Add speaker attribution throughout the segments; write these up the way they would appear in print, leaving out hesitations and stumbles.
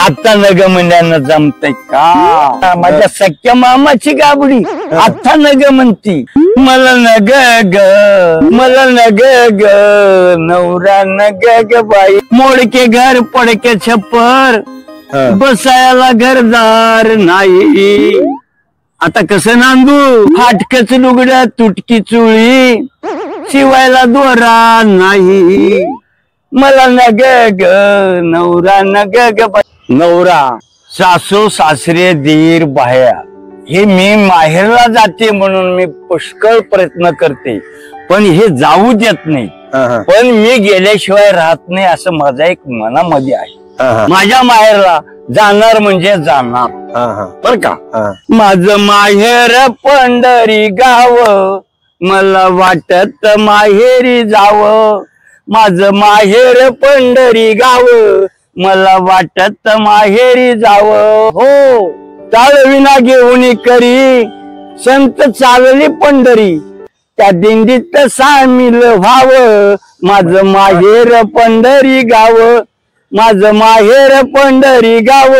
Speaker 1: आता नग म्हणल्यानं जमतय का? माझ्या सख्या मामाची गाबडी आता नग म्हणती मला नग ग, मला नग ग, नवरा नग ग बाई. मोडके घर पडके छप्पर, बसायला घरदार नाही. आता कसं नांदू? फाटकच लुगड्या तुटकी चुळी, शिवायला दोरा नाही. मला नग ग, नवरा नग ग बाई. नवरा, सासू सासरे दीर बाह्या हे मी माहेरला जाते म्हणून मी पुष्कळ प्रयत्न करते, पण हे जाऊ देत नाही. पण मी गेल्याशिवाय राहत नाही असं माझा एक मनामध्ये आहे. माझ्या माहेरला जाणार म्हणजे जाणार बर का. माझं माहेर पंढरी गाव, मला वाटत माहेरी जावं. माझं माहेर पंढरी गाव, मला वाटत माहेरी जावं. हो, चालविना घेऊन करी संत चालली पंढरी, त्या दिंडीत सामील व्हावं. माझं माहेर पंढरी गाव, माझं माहेर पंढरी गाव,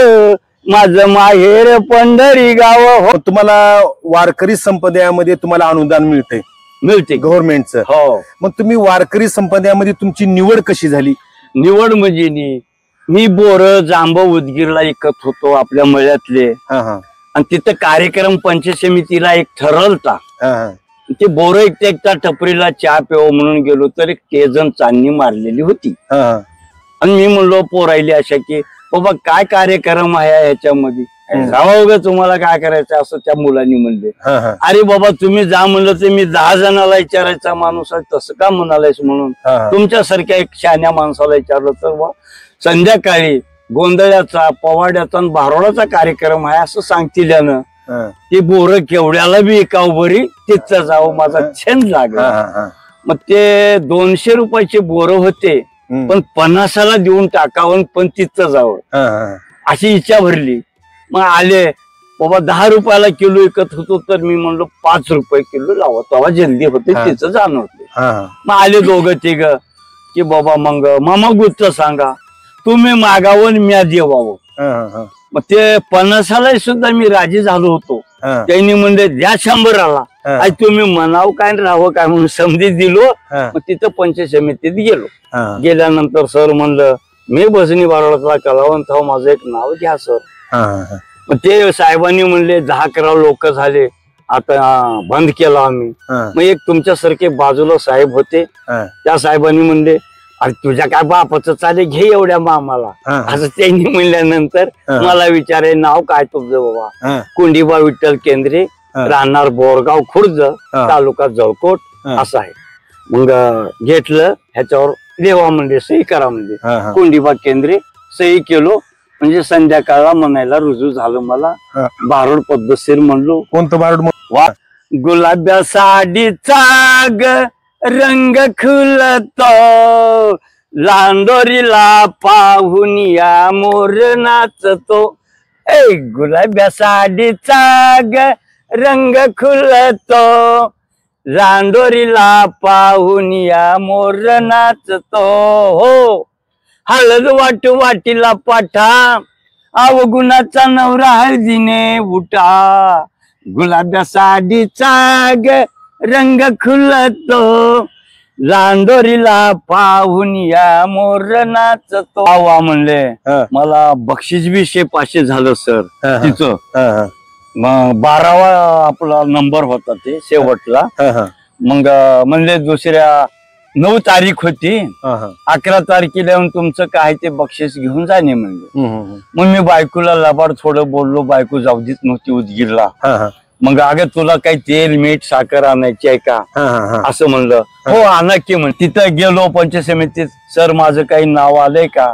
Speaker 1: माझं माहेर पंढरी गाव.
Speaker 2: हो, तुम्हाला वारकरी संप्रदायामध्ये तुम्हाला अनुदान मिळते गव्हर्नमेंटचं.
Speaker 1: हो,
Speaker 2: मग तुम्ही वारकरी संप्रदायामध्ये तुमची निवड कशी झाली?
Speaker 1: निवड म्हणजे मी बोर जांब उदगीरला ऐकत होतो आपल्या मळ्यातले, आणि तिथं कार्यक्रम पंचायत समितीला एक ठरवता. ते बोर एकट्या टपरीला चहा प्याव म्हणून गेलो तर एक तेजन चांदणी मारलेली होती. आणि मी म्हणलो पोरायली अशा की बाबा काय कार्यक्रम आहे ह्याच्यामध्ये, जावा उगा तुम्हाला काय करायचं असं त्या मुलांनी म्हणले. अरे बाबा तुम्ही जा म्हणलं तर मी 10 जणाला विचारायचा माणूस आहे, तसं का म्हणालायस म्हणून तुमच्यासारख्या एक शहाण्या माणसाला विचारलं तर संध्याकाळी गोंधळ्याचा पवाड्याचा आणि भारोडाचा कार्यक्रम आहे असं सांगतील. ते बोर केवढ्याला बी एकाव बरी तिथं जावं माझा छंद लागला. मग ते 200 रुपयाचे बोर होते, पण 50ला देऊन टाकावं पण तिथं जावं अशी इच्छा भरली. मग आले बाबा 10 रुपयाला किलो विकत होतो तर मी म्हणलो 5 रुपये किलो लावत, तेव्हा जल्दी होते तिथं जाणं होते. मग आले दोघं तिघ की बाबा मग मामा गुत्त सांगा, तुम्ही मागावं म्या देवावं. मग ते 50ला सुद्धा मी राजी झालो होतो. त्यांनी म्हणले द्या 100ला, आज तुम्ही म्हणावं काय राहावं काय म्हणून समधी दिलो. मग तिथं पंचायत समितीत गेलो. गेल्यानंतर सर म्हणलं मी भजनी बारोडाचा कलावंत हो, माझं एक नाव घ्या सर. मग ते साहेबांनी म्हणले 10-11 लोक झाले, आता बंद केला आम्ही. मग एक तुमच्यासारखे बाजूला साहेब होते, त्या साहेबांनी म्हणले अरे तुझ्या काय बापाचं चाले घे एवढ्या मामाला असं त्यांनी म्हणल्यानंतर मला विचारे नाव काय तुझं बाबा? कुंडीबा विठ्ठल केंद्रे, राहणार बोरगाव खुर्द, तालुका जळकोट असं आहे. मग घेतलं ह्याच्यावर देवा म्हणजे सही करा म्हणजे कुंडीबा केंद्रे सही केलो. म्हणजे संध्याकाळला म्हणायला रुजू झालं मला. बारोड पद्धतशीर म्हणलो.
Speaker 2: कोणतं बारोड?
Speaker 1: वा, गुलाब्या साडीचा ग रंग खुलतो, लांडोरीला पाहून या मोर नाचतो. गुलाब्या साडीचा ग रंग खुलतो, लांडोरीला पाहून या मोर नाचतो. हो, हळद वाटू वाटीला पाठा, अवगुणाचा नवरा हळदीने उठा. गुलाब्या साडीचा ग रंग खुलतो, लांडोरीला पाहून या मोर नाचतो. वा म्हणले. मला बक्षीस बी 500 झालं सर तिचं. मग 12वा आपला नंबर होता ते शेवटला. मग म्हणले दुसऱ्या 9 तारीख होती, 11 तारखेला येऊन तुमचं काय ते बक्षीस घेऊन जाणे म्हणले. मग मी बायकोला लबाड थोडं बोललो, बायको जाऊ देत नव्हती उदगीरला. मग अगं तुला काही तेल मीठ साखर आणायची आहे का असं म्हणलं. हो आणा की म्हण. तिथं गेलो पंचायत समितीत, सर माझं काही नाव आलंय का?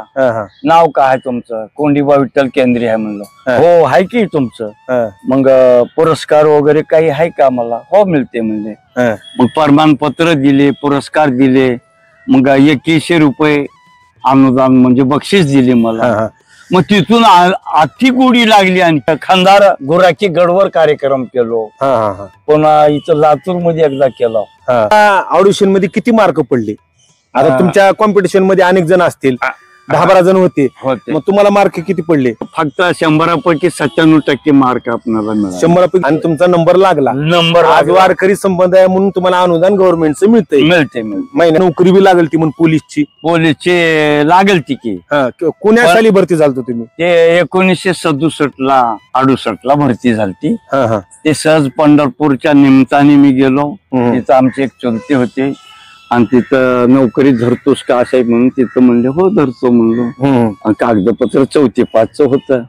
Speaker 1: नाव काय आहे तुमचं? कोंडीबा विठ्ठल केंद्रे आहे म्हणलं. हो आहे की तुमचं? मग पुरस्कार वगैरे काही आहे का मला? हो मिळते म्हणले. मग प्रमाणपत्र दिले, पुरस्कार दिले. मग 2100 रुपये अनुदान म्हणजे बक्षीस दिले मला. मग तिथून आठी गोडी लागली. आणि खंदार गुराखी गडवर कार्यक्रम केलो. पुन्हा इथं लातूर मध्ये एकदा केला.
Speaker 2: ऑडिशन मध्ये किती मार्क पडले? आता तुमच्या कॉम्पिटिशन मध्ये अनेक जण असतील, 10-12 जण होते.
Speaker 1: होते.
Speaker 2: मग तुम्हाला मार्क किती पडले?
Speaker 1: फक्त 100पैकी 97% मार्क आपल्याला मिळाले.
Speaker 2: 100पैकी. आणि तुमचा नंबर लागला.
Speaker 1: नंबर
Speaker 2: आज वारकरी संप्रदाय म्हणून तुम्हाला अनुदान गव्हर्नमेंटचं मिळतंय.
Speaker 1: मिळते.
Speaker 2: महिना नोकरी बी लागल ती म्हणून पोलीसची.
Speaker 1: पोलीसचे लागेल ती की.
Speaker 2: कोण्या साली भरती झालतो तुम्ही?
Speaker 1: ते 1967-68 भरती झाली. ते सहज पंढरपूरच्या निमित्ताने मी गेलो. तिथं आमचे एक चुलते होते आणि तिथं नोकरी धरतोस का असं म्हणून तिथं म्हणले हो धरतो म्हणलो. कागदपत्र 4-5 होतं.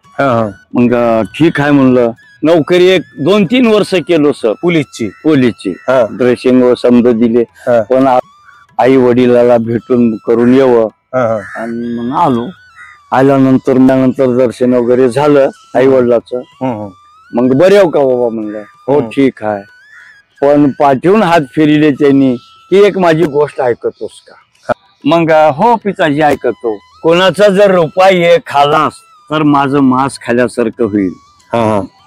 Speaker 1: मग ठीक आहे म्हणलं. नोकरी 1-2-3 वर्ष केलो सर पोलीसची. ड्रेसिंग व समज दिले. पण आई वडिलाला भेटून करून येवं आणि मग आलो. आल्यानंतर त्यानंतर दर्शन वगैरे झालं आई वडिलाचं. मग बरे हो का बाबा म्हणलं. हो ठीक आहे. पण पाठवून हात फिरले त्यांनी की एक माझी गोष्ट ऐकतोस का? मग हो पिताजी ऐकतो. कोणाचा जर रुपये खालास तर माझं मांस खाल्यासारखं होईल.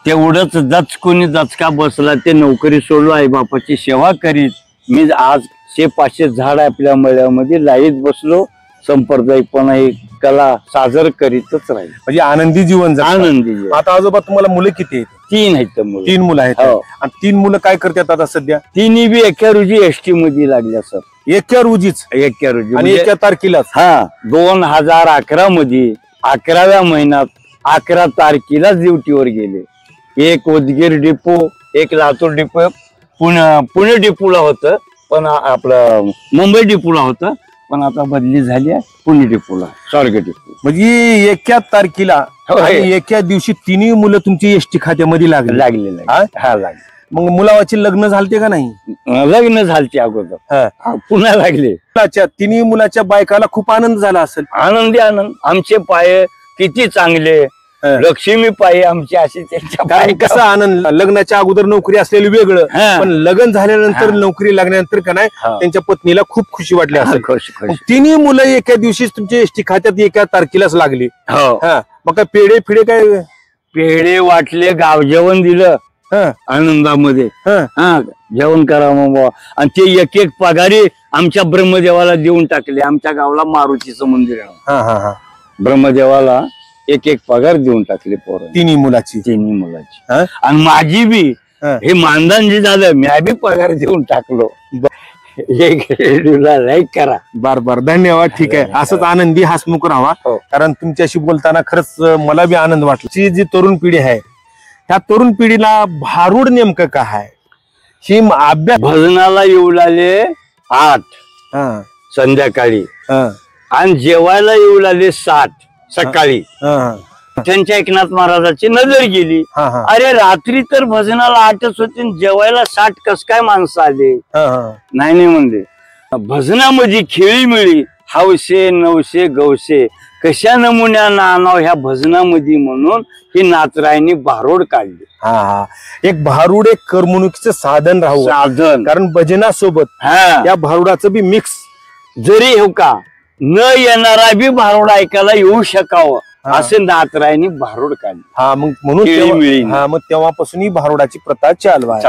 Speaker 1: तेवढंच कोणी दचका बसला ते नोकरी सोडलो आई बापाची सेवा करीत. मी आज 100-500 झाड आपल्या मळ्यामध्ये लाईत बसलो. संप्रदायपणा एक कला साजर करीतच राहील.
Speaker 2: म्हणजे आनंदी जीवन.
Speaker 1: आनंदी.
Speaker 2: आता आजोबा तुम्हाला मुलं किती आहेत?
Speaker 1: 3 आहेत.
Speaker 2: 3 मुलं आहेत. आणि 3 मुलं काय करतात आता सध्या?
Speaker 1: तिन्ही बी एका रोजी एसटी मध्ये लागल्या सर.
Speaker 2: एका रोजीच?
Speaker 1: एका रोजी
Speaker 2: आणि एका तारखेलाच?
Speaker 1: 2011 मध्ये 11व्या महिन्यात 11 तारखेलाच ड्युटीवर गेले. एक उदगीर डिपो, एक लातूर डिपो, पुणे डिपोला होतं. पण आपलं मुंबई डिपोला होतं. पण आता बदली झाली आहे पुणे डिपोला, स्वारगेट डिपो.
Speaker 2: म्हणजे एका तारखेला आणि एका दिवशी 3 मुलं तुमची एसटी खात्यामध्ये लागले. मग मुलावाची लग्न झालते का नाही?
Speaker 1: लग्न झालते अगोदर. पुन्हा लागले.
Speaker 2: 3 मुलाच्या बायकाला खूप आनंद झाला असेल?
Speaker 1: आनंदी आनंद. आमचे पाय किती चांगले. लक्ष्मी पायी आमची अशी त्यांच्या पाय.
Speaker 2: कसा आनंद. लग्नाच्या अगोदर नोकरी असलेली वेगळं, पण लग्न झाल्यानंतर नोकरी लागल्यानंतर का नाही त्यांच्या पत्नीला खूप खुशी वाटली असेल. 3 मुलं एका दिवशीच तुमच्या एसटी खात्यात एका तारखेलाच लागली. मग काय पेढे काय?
Speaker 1: पेढे वाटले, गाव जेवण दिलं आनंदामध्ये. जेवण करा मग. आणि ते एक पगारी आमच्या ब्रह्मदेवाला देऊन टाकले. आमच्या गावाला मारुतीचं मंदिर आहे. ब्रह्मदेवाला एक पगार देऊन टाकले पोरं. 3 मुलाची. आणि माझी बी हे मानधन जे झालं मी बी पगार देऊन टाकलो. लाईक करा.
Speaker 2: बर धन्यवाद. ठीक आहे. असंच आनंदी हसमुख राहा. कारण तुमच्याशी बोलताना खरंच मला बी आनंद वाटला. जी तरुण पिढी आहे ह्या तरुण पिढीला भारूड नेमकं काय आहे? ही अभ्यास.
Speaker 1: भजनाला येऊ लागले 8 संध्याकाळी आणि जेवायला येऊ लागले 7 सकाळी. त्यांच्या एकनाथ महाराजाची नजर गेली. अरे रात्री तर भजनाला 8च होते, जेवायला 60 कस काय माणसं आले? नाही म्हणले. भजनामध्ये खेळी मिळी हौसे नवसे गवसे कशा नमुन्या नाव ह्या भजनामध्ये म्हणून ही नाथरायनी भारूड काढली.
Speaker 2: एक भारूड एक करमणुकीचं साधन राहू. कारण भजनासोबत या भारुडाचं बी मिक्स
Speaker 1: जरी हो का न येणारा बी भारूड ऐकायला येऊ शकावं असे नाथरायनी भारूड काढली.
Speaker 2: मग म्हणून मग तेव्हापासून ही भारुडाची प्रथा चालू आहे.